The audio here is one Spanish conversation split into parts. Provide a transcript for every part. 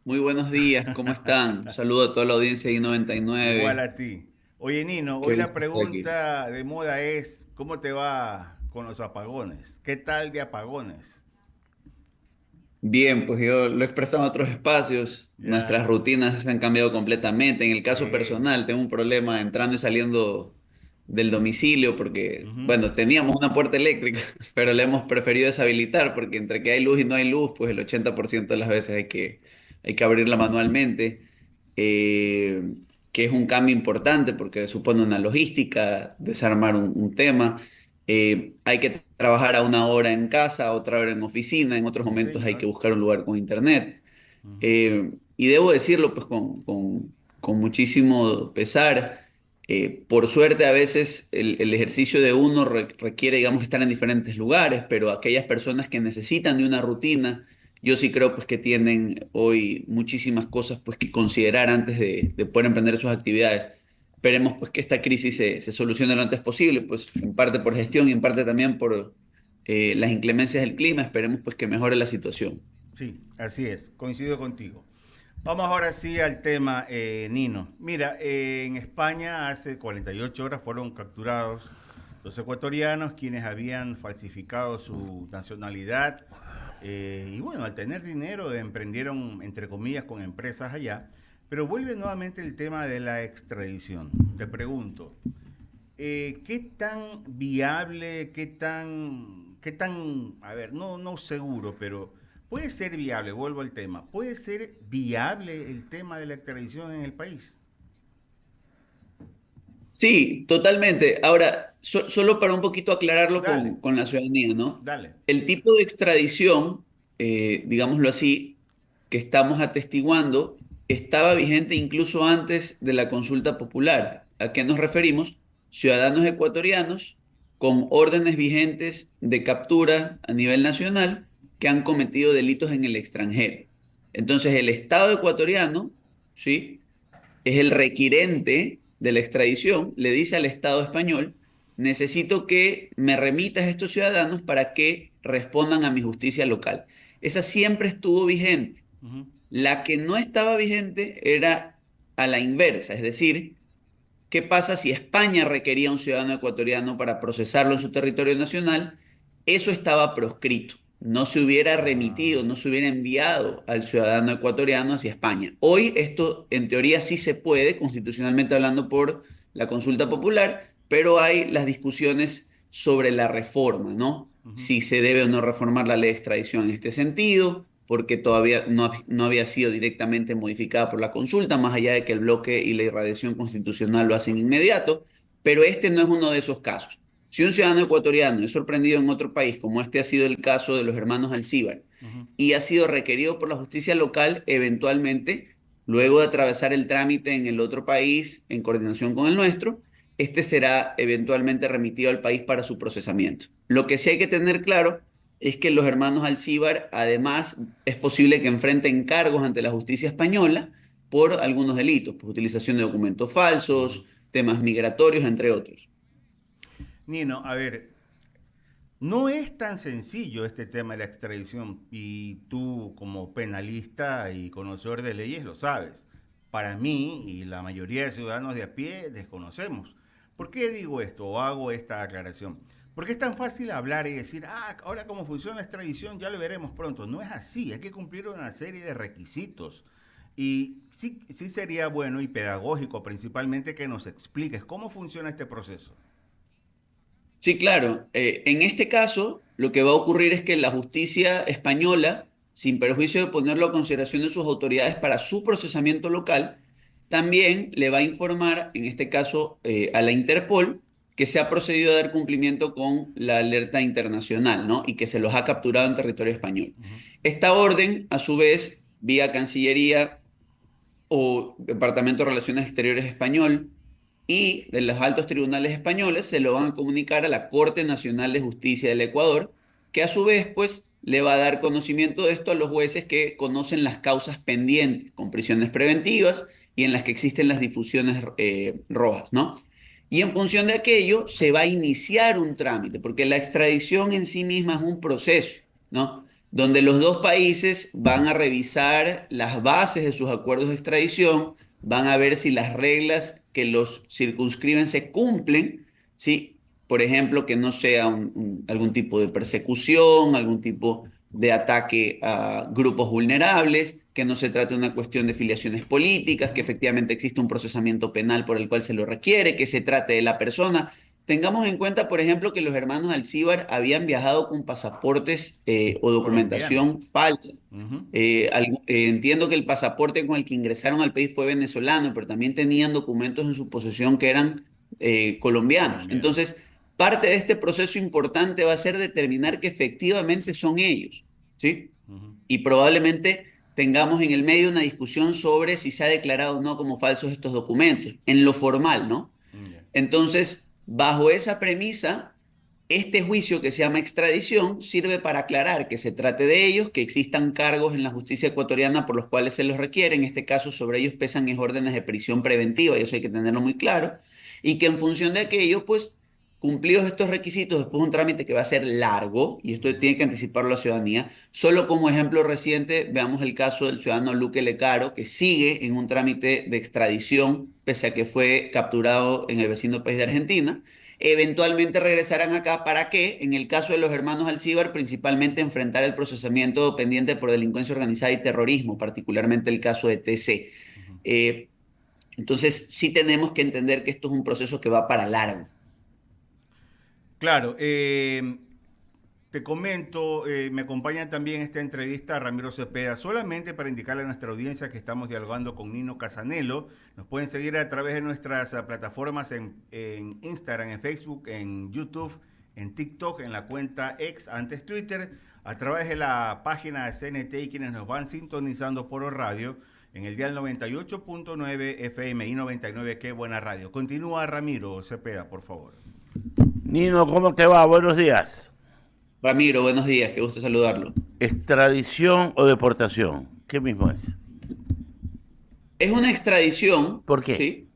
Muy buenos días, ¿cómo están? Un saludo a toda la audiencia de Igual I-99. a ti. Oye, Nino, hoy Qué la gusto estar aquí. pregunta de moda es, ¿cómo te va con los apagones? ¿Qué tal de apagones? Bien, pues yo lo he expresado en otros espacios. Ya, Nuestras rutinas se han cambiado completamente. En el caso sí, personal, tengo un problema entrando y saliendo del domicilio porque, ujú, bueno, teníamos una puerta eléctrica, pero la hemos preferido deshabilitar porque entre que hay luz y no hay luz, pues el 80% de las veces hay que abrirla manualmente. eh, que es un cambio importante porque supone una logística, desarmar un tema. Hay que trabajar a una hora en casa, a otra hora en oficina, en otros sí, momentos hay que señor. buscar un lugar con internet. Ujú, Y debo decirlo pues con muchísimo pesar. Por suerte a veces el ejercicio de uno requiere, digamos, estar en diferentes lugares, pero aquellas personas que necesitan de una rutina, yo sí creo pues que tienen hoy muchísimas cosas pues que considerar antes de poder emprender sus actividades. Esperemos pues que esta crisis se solucione lo antes posible, pues en parte por gestión y en parte también por las inclemencias del clima. Esperemos pues que mejore la situación. sí, así es, coincido contigo. Vamos ahora sí al tema, Nino. Mira, en España hace 48 horas fueron capturados los ecuatorianos quienes habían falsificado su nacionalidad y bueno, al tener dinero emprendieron, entre comillas, con empresas allá. Pero vuelve nuevamente el tema de la extradición. Te pregunto, ¿qué tan viable, a ver, no seguro, pero puede ser viable, vuelvo al tema, puede ser viable el tema de la extradición en el país? Sí, totalmente. Ahora, solo para un poquito aclararlo Dale, con la ciudadanía, ¿no? dale. El tipo de extradición, digámoslo así, que estamos atestiguando, estaba vigente incluso antes de la consulta popular. ¿A qué nos referimos? Ciudadanos ecuatorianos con órdenes vigentes de captura a nivel nacional que han cometido delitos en el extranjero. Entonces, el Estado ecuatoriano, ¿sí? Es el requirente de la extradición, le dice al Estado español, necesito que me remitas a estos ciudadanos para que respondan a mi justicia local. Esa siempre estuvo vigente. Ujú. La que no estaba vigente era a la inversa, es decir, ¿qué pasa si España requería a un ciudadano ecuatoriano para procesarlo en su territorio nacional? Eso estaba proscrito. No se hubiera remitido, Ah, no se hubiera enviado al ciudadano ecuatoriano hacia España. Hoy esto en teoría sí se puede, constitucionalmente hablando por la consulta popular, pero hay las discusiones sobre la reforma, ¿no? ujú. Si se debe o no reformar la ley de extradición en este sentido, porque todavía no había sido directamente modificada por la consulta, más allá de que el bloque y la irradiación constitucional lo hacen inmediato, pero este no es uno de esos casos. Si un ciudadano ecuatoriano es sorprendido en otro país, como este ha sido el caso de los hermanos Alcíbar, Ujú. y ha sido requerido por la justicia local, eventualmente, luego de atravesar el trámite en el otro país en coordinación con el nuestro, este será eventualmente remitido al país para su procesamiento. Lo que sí hay que tener claro es que los hermanos Alcíbar, además, es posible que enfrenten cargos ante la justicia española por algunos delitos, por utilización de documentos Ujú. falsos, temas migratorios, entre otros. Nino, a ver, no es tan sencillo este tema de la extradición y tú como penalista y conocedor de leyes lo sabes. Para mí y la mayoría de ciudadanos de a pie desconocemos. ¿Por qué digo esto o hago esta aclaración? Porque es tan fácil hablar y decir, ahora cómo funciona la extradición ya lo veremos pronto. No es así, hay que cumplir una serie de requisitos. Y sí, sí sería bueno y pedagógico principalmente que nos expliques cómo funciona este proceso. Sí, claro. En este caso, lo que va a ocurrir es que la justicia española, sin perjuicio de ponerlo a consideración de sus autoridades para su procesamiento local, también le va a informar, en este caso, a la Interpol, que se ha procedido a dar cumplimiento con la alerta internacional, ¿no? Y que se los ha capturado en territorio español. Ujú. Esta orden, a su vez, vía Cancillería o Departamento de Relaciones Exteriores español y de los altos tribunales españoles se lo van a comunicar a la Corte Nacional de Justicia del Ecuador, que a su vez pues le va a dar conocimiento de esto a los jueces que conocen las causas pendientes con prisiones preventivas y en las que existen las difusiones rojas, ¿no? Y en función de aquello se va a iniciar un trámite, porque la extradición en sí misma es un proceso, ¿no? donde los dos países van a revisar las bases de sus acuerdos de extradición, van a ver si las reglas que los circunscriben se cumplen, ¿sí? Por ejemplo, que no sea algún tipo de persecución, algún tipo de ataque a grupos vulnerables, que no se trate de una cuestión de filiaciones políticas, que Ujú. efectivamente existe un procesamiento penal por el cual se lo requiere, que se trate de la persona. Tengamos en cuenta, por ejemplo, que los hermanos Alcíbar habían viajado con pasaportes o Colombianos. documentación falsa. Ujú. Entiendo que el pasaporte con el que ingresaron al país fue venezolano, pero también tenían documentos en su posesión que eran colombianos. Colombianos. Entonces, parte de este proceso importante va a ser determinar que efectivamente son ellos, ¿sí? Ujú. Y probablemente tengamos en el medio una discusión sobre si se ha declarado o no como falsos estos documentos, en lo formal, ¿no? Ya. Entonces, bajo esa premisa, este juicio que se llama extradición sirve para aclarar que se trate de ellos, que existan cargos en la justicia ecuatoriana por los cuales se los requiere. En este caso, sobre ellos pesan es órdenes de prisión preventiva, y eso hay que tenerlo muy claro. Y que en función de aquello, pues, cumplidos estos requisitos, después un trámite que va a ser largo, y esto Ujú. tiene que anticiparlo la ciudadanía. Solo como ejemplo reciente, veamos el caso del ciudadano Luque Lecaro, que sigue en un trámite de extradición, pese a que fue capturado en el vecino país de Argentina. Eventualmente regresarán acá para que, en el caso de los hermanos Alcíbar, principalmente enfrentar el procesamiento pendiente por delincuencia organizada y terrorismo, particularmente el caso de TC. Ujú. Eh, entonces, sí tenemos que entender que esto es un proceso que va para largo. Claro, te comento, me acompaña también en esta entrevista Ramiro Cepeda, solamente para indicarle a nuestra audiencia que estamos dialogando con Nino Casanelo. Nos pueden seguir a través de nuestras plataformas en Instagram, en Facebook, en YouTube, en TikTok, en la cuenta ex, antes Twitter, a través de la página de CNT y quienes nos van sintonizando por radio en el dial 98.9 FM y 99, qué buena radio. Continúa Ramiro Cepeda, por favor. Nino, ¿cómo te va? Buenos días. Ramiro, buenos días, qué gusto saludarlo. ¿Extradición o deportación? ¿Qué mismo es? Es una extradición, ¿Por qué? ¿sí?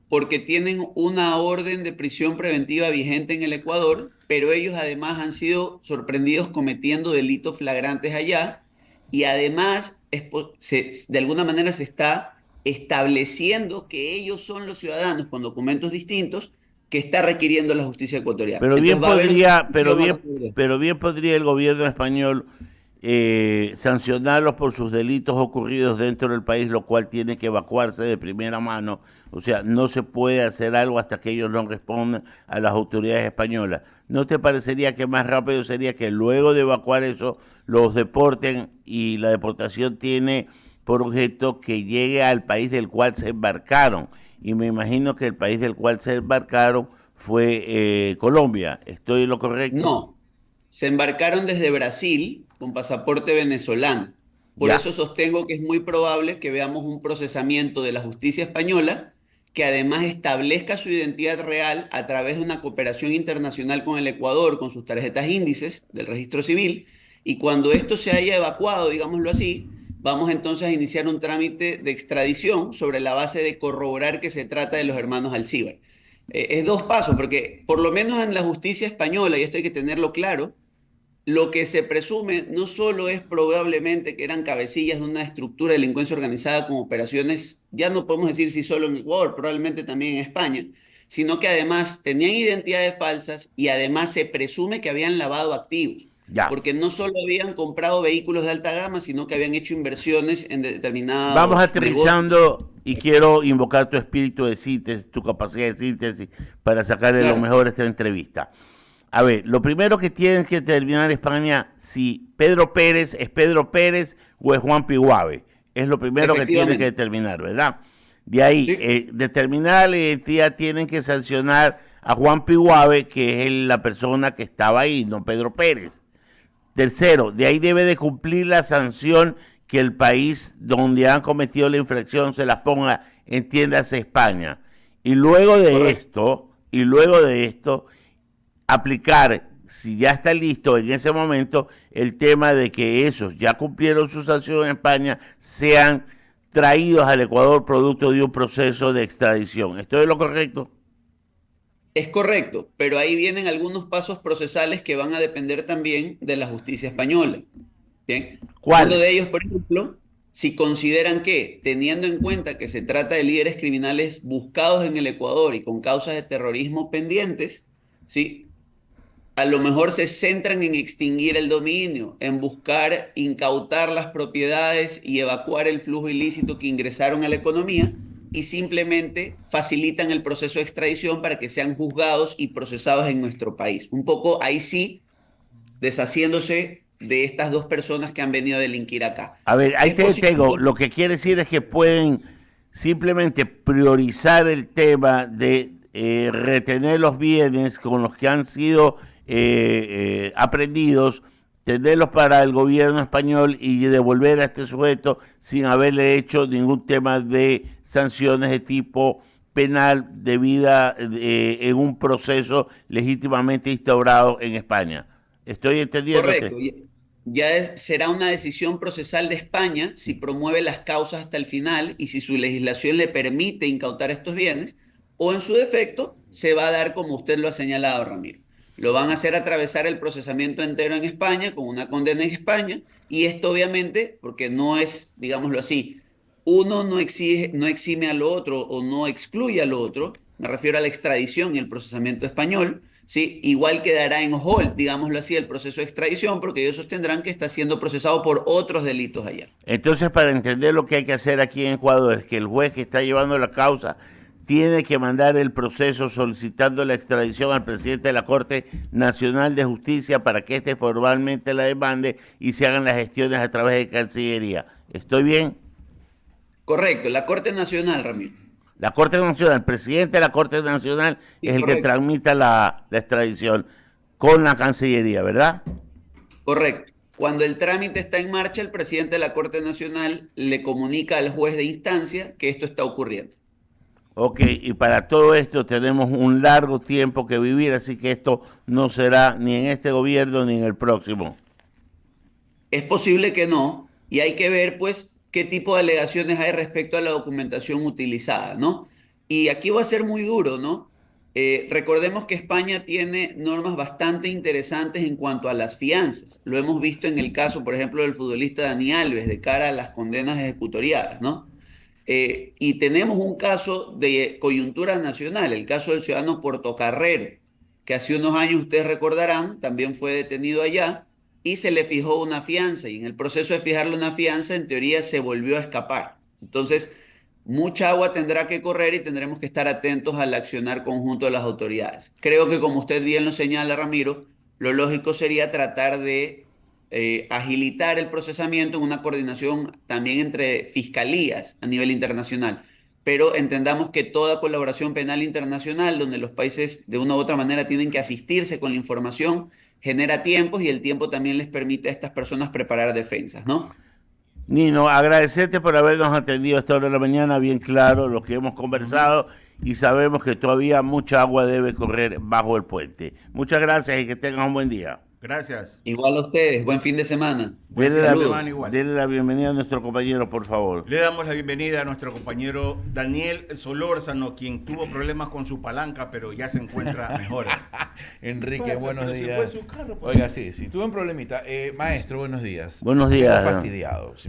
Porque tienen una orden de prisión preventiva vigente en el Ecuador, pero ellos además han sido sorprendidos cometiendo delitos flagrantes allá y además de alguna manera se está estableciendo que ellos son los ciudadanos con documentos distintos que está requiriendo la justicia ecuatoriana. Pero bien Entonces va a haber una podría, sanción a partir de esto. pero bien podría el gobierno español sancionarlos por sus delitos ocurridos dentro del país, lo cual tiene que evacuarse de primera mano. O sea, no se puede hacer algo hasta que ellos no respondan a las autoridades españolas. ¿No te parecería que más rápido sería que luego de evacuar eso los deporten y la deportación tiene por objeto que llegue al país del cual se embarcaron? Y me imagino que el país del cual se embarcaron fue Colombia. ¿Estoy en lo correcto? No, se embarcaron desde Brasil con pasaporte venezolano. Por Ya. eso sostengo que es muy probable que veamos un procesamiento de la justicia española que además establezca su identidad real a través de una cooperación internacional con el Ecuador, con sus tarjetas índices del registro civil. Y cuando esto se haya evacuado, digámoslo así, vamos entonces a iniciar un trámite de extradición sobre la base de corroborar que se trata de los hermanos Alcíbar. Es dos pasos, porque por lo menos en la justicia española, y esto hay que tenerlo claro, lo que se presume no solo es probablemente que eran cabecillas de una estructura de delincuencia organizada con operaciones, ya no podemos decir si solo en Ecuador, probablemente también en España, sino que además tenían identidades falsas y además se presume que habían lavado activos, Ya. porque no solo habían comprado vehículos de alta gama, sino que habían hecho inversiones en Vamos determinados negocios. aterrizando y quiero invocar tu espíritu de síntesis, tu capacidad de síntesis para sacarle lo Claro, mejor a esta entrevista. A ver, lo primero que tienen que determinar España si Pedro Pérez es Pedro Pérez o es Juan Piguave. Es lo primero que tienen que efectivamente. determinar, ¿verdad? De ahí, Sí. determinar la identidad tienen que sancionar a Juan Piguave, que es la persona que estaba ahí, no Pedro Pérez. Tercero, de ahí debe de cumplir la sanción que el país donde han cometido la infracción se las ponga, entiéndase España. Correcto. Y luego de esto, aplicar, si ya está listo en ese momento, el tema de que esos ya cumplieron su sanción en España, sean traídos al Ecuador producto de un proceso de extradición. ¿Esto es lo correcto? Es correcto, pero ahí vienen algunos pasos procesales que van a depender también de la justicia española. Bien. Uno de ¿Cuáles? ellos, por ejemplo, si consideran que, teniendo en cuenta que se trata de líderes criminales buscados en el Ecuador y con causas de terrorismo pendientes, ¿sí? A lo mejor se centran en extinguir el dominio, en buscar incautar las propiedades y evacuar el flujo ilícito que ingresaron a la economía y simplemente facilitan el proceso de extradición para que sean juzgados y procesados en nuestro país. Un poco ahí sí, deshaciéndose de estas dos personas que han venido a delinquir acá. A ver, ahí Es te posible tengo. que Lo que quiere decir es que pueden simplemente priorizar el tema de retener los bienes con los que han sido aprendidos, tenerlos para el gobierno español y devolver a este sujeto sin haberle hecho ningún tema de sanciones de tipo penal debida en un proceso legítimamente instaurado en España. ¿Estoy entendiéndote? correcto. Será una decisión procesal de España si promueve las causas hasta el final y si su legislación le permite incautar estos bienes, o en su defecto se va a dar como usted lo ha señalado, Ramiro. Lo van a hacer atravesar el procesamiento entero en España con una condena en España y esto obviamente, porque no es, digámoslo así, uno no exige, no exime al otro o no excluye al otro, me refiero a la extradición y el procesamiento español. ¿Sí? Igual quedará en hold, digámoslo así, el proceso de extradición, porque ellos sostendrán que está siendo procesado por otros delitos allá. Entonces, para entender lo que hay que hacer aquí en Ecuador, es que el juez que está llevando la causa tiene que mandar el proceso solicitando la extradición al presidente de la Corte Nacional de Justicia para que éste formalmente la demande y se hagan las gestiones a través de Cancillería. ¿Estoy bien? Correcto, la Corte Nacional, Ramiro. La Corte Nacional, el presidente de la Corte Nacional es Sí, el que correcto, tramita la extradición con la Cancillería, ¿verdad? correcto. Cuando el trámite está en marcha, el presidente de la Corte Nacional le comunica al juez de instancia que esto está ocurriendo. Ok, y para todo esto tenemos un largo tiempo que vivir, así que esto no será ni en este gobierno ni en el próximo. Es posible que no, y hay que ver, pues, qué tipo de alegaciones hay respecto a la documentación utilizada, ¿no? Y aquí va a ser muy duro, ¿no? Recordemos que España tiene normas bastante interesantes en cuanto a las fianzas. Lo hemos visto en el caso, por ejemplo, del futbolista Dani Alves, de cara a las condenas ejecutoriadas, ¿no? Y tenemos un caso de coyuntura nacional, el caso del ciudadano Portocarrero, que hace unos años ustedes recordarán, también fue detenido allá y se le fijó una fianza y en el proceso de fijarle una fianza en teoría se volvió a escapar. Entonces, mucha agua tendrá que correr y tendremos que estar atentos al accionar conjunto de las autoridades. Creo que como usted bien lo señala, Ramiro, lo lógico sería tratar de agilitar el procesamiento en una coordinación también entre fiscalías a nivel internacional. Pero entendamos que toda colaboración penal internacional, donde los países de una u otra manera tienen que asistirse con la información, genera tiempos y el tiempo también les permite a estas personas preparar defensas, ¿no? Nino, agradecerte por habernos atendido a esta hora de la mañana, bien claro lo que hemos Ujú. conversado y sabemos que todavía mucha agua debe correr bajo el puente. Muchas gracias y que tengan un buen día. Gracias. Igual a ustedes, buen fin de semana. Buen fin de semana Saludos. igual. Dele la bienvenida a nuestro compañero, por favor. Le damos la bienvenida a nuestro compañero Daniel Solórzano, quien tuvo problemas con su palanca, pero ya se encuentra mejor. Enrique, Pasa, buenos pero si días. fue su carro, pues. Oiga, sí, tuve un problemita. Maestro, buenos días. Buenos Vengo días. fastidiado. Si